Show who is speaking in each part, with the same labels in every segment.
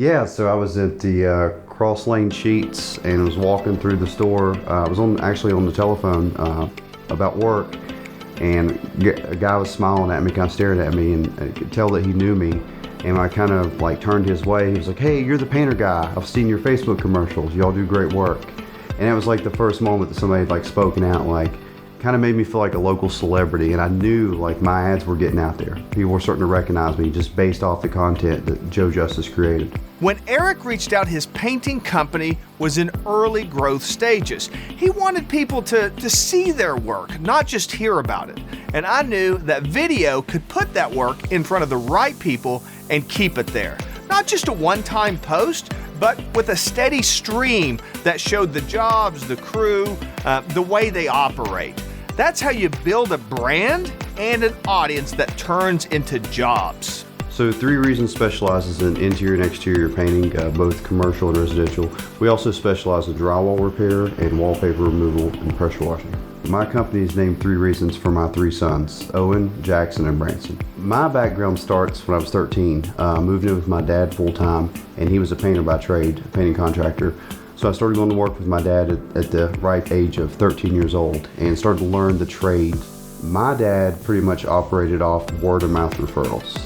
Speaker 1: Yeah, so I was at the Cross Lane Sheets and was walking through the store. I was actually on the telephone about work, and a guy was smiling at me, kind of staring at me, and I could tell that he knew me. And I kind of like turned his way. He was like, "Hey, you're the painter guy. I've seen your Facebook commercials. Y'all do great work." And it was like the first moment that somebody had like spoken out, like kind of made me feel like a local celebrity. And I knew like my ads were getting out there. People were starting to recognize me just based off the content that Joe Justice created.
Speaker 2: When Eric reached out, his painting company was in early growth stages. He wanted people to see their work, not just hear about it. And I knew that video could put that work in front of the right people and keep it there. Not just a one-time post, but with a steady stream that showed the jobs, the crew, the way they operate. That's how you build a brand and an audience that turns into jobs.
Speaker 1: So 3 Reasons specializes in interior and exterior painting, both commercial and residential. We also specialize in drywall repair and wallpaper removal and pressure washing. My company is named 3 Reasons for my 3 sons, Owen, Jackson, and Branson. My background starts when I was 13. Moved in with my dad full-time, and he was a painter by trade, a painting contractor. So I started going to work with my dad at the ripe age of 13 years old and started to learn the trade. My dad pretty much operated off word-of-mouth referrals.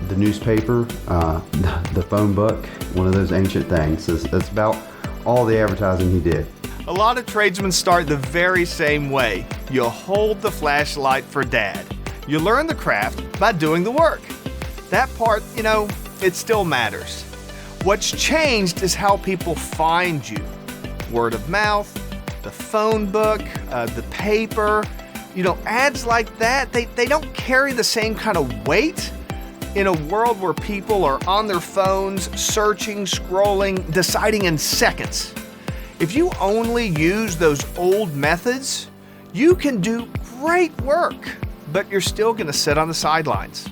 Speaker 1: The newspaper, the phone book, one of those ancient things. That's about all the advertising he did.
Speaker 2: A lot of tradesmen start the very same way. You hold the flashlight for dad. You learn the craft by doing the work. That part, it still matters. What's changed is how people find you. Word of mouth, the phone book, the paper, ads like that, they don't carry the same kind of weight in a world where people are on their phones, searching, scrolling, deciding in seconds. If you only use those old methods, you can do great work, but you're still going to sit on the sidelines.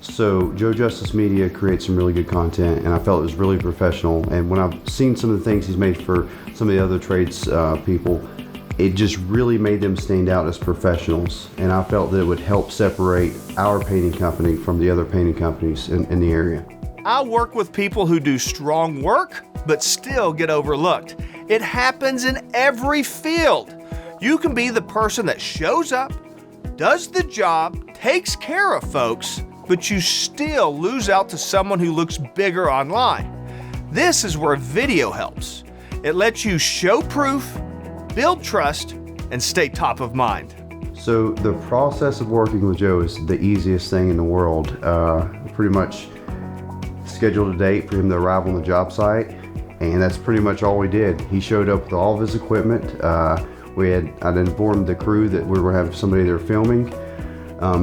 Speaker 1: So Joe Justice Media creates some really good content, and I felt it was really professional. And when I've seen some of the things he's made for some of the other trades people, it just really made them stand out as professionals. And I felt that it would help separate our painting company from the other painting companies in the area.
Speaker 2: I work with people who do strong work, but still get overlooked. It happens in every field. You can be the person that shows up, does the job, takes care of folks, but you still lose out to someone who looks bigger online. This is where video helps. It lets you show proof, build trust, and stay top of mind.
Speaker 1: So the process of working with Joe is the easiest thing in the world. Pretty much scheduled a date for him to arrive on the job site, and that's pretty much all we did. He showed up with all of his equipment. I'd informed the crew that we were having somebody there filming.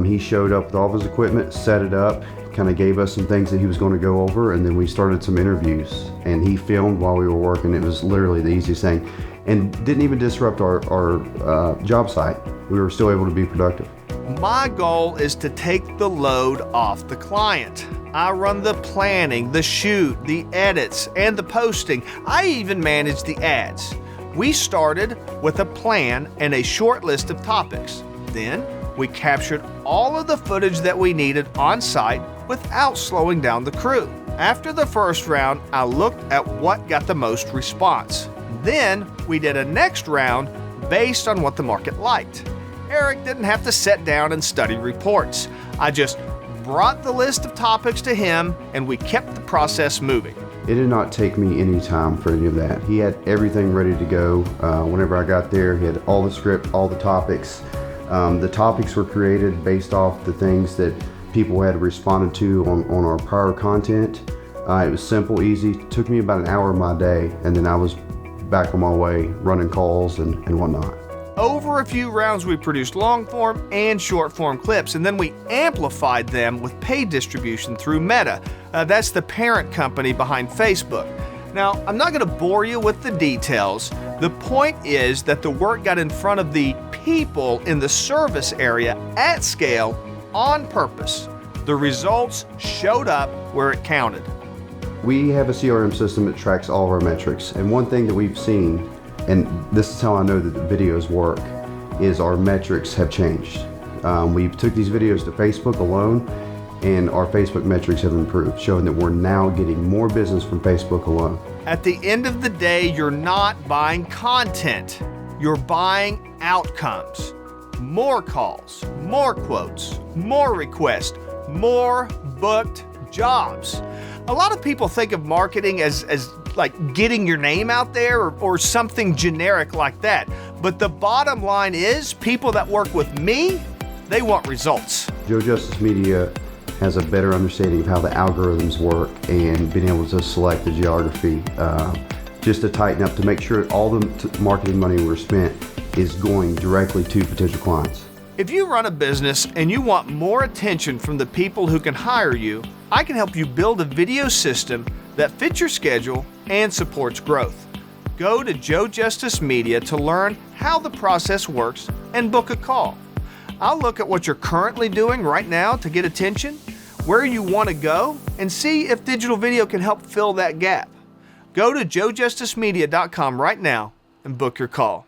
Speaker 1: He showed up with all of his equipment, set it up, kind of gave us some things that he was going to go over, and then we started some interviews. And he filmed while we were working. It was literally the easiest thing, and didn't even disrupt our job site. We were still able to be productive.
Speaker 2: My goal is to take the load off the client. I run the planning, the shoot, the edits, and the posting. I even manage the ads. We started with a plan and a short list of topics. Then we captured all of the footage that we needed on site without slowing down the crew. After the first round, I looked at what got the most response. Then we did a next round based on what the market liked. Eric didn't have to sit down and study reports. I just brought the list of topics to him, and we kept the process moving.
Speaker 1: It did not take me any time for any of that. He had everything ready to go. Whenever I got there, he had all the script, all the topics. The topics were created based off the things that people had responded to on our prior content. It was simple, easy. It took me about an hour of my day, and then I was back on my way running calls and whatnot.
Speaker 2: Over a few rounds, we produced long-form and short-form clips, and then we amplified them with paid distribution through Meta. That's the parent company behind Facebook. Now, I'm not going to bore you with the details. The point is that the work got in front of the people in the service area at scale on purpose. The results showed up where it counted.
Speaker 1: We have a CRM system that tracks all of our metrics, and one thing that we've seen, and this is how I know that the videos work, is our metrics have changed. We took these videos to Facebook alone, and our Facebook metrics have improved, showing that we're now getting more business from Facebook alone.
Speaker 2: At the end of the day, you're not buying content, you're buying outcomes. More calls, more quotes, more requests, more booked jobs. A lot of people think of marketing as like getting your name out there or something generic like that. But the bottom line is, people that work with me, they want results.
Speaker 1: Joe Justice Media has a better understanding of how the algorithms work and being able to select the geography just to tighten up to make sure all the marketing money we're spent is going directly to potential clients.
Speaker 2: If you run a business and you want more attention from the people who can hire you, I can help you build a video system that fits your schedule and supports growth. Go to Joe Justice Media to learn how the process works and book a call. I'll look at what you're currently doing right now to get attention, where you want to go, and see if digital video can help fill that gap. Go to joejusticemedia.com right now and book your call.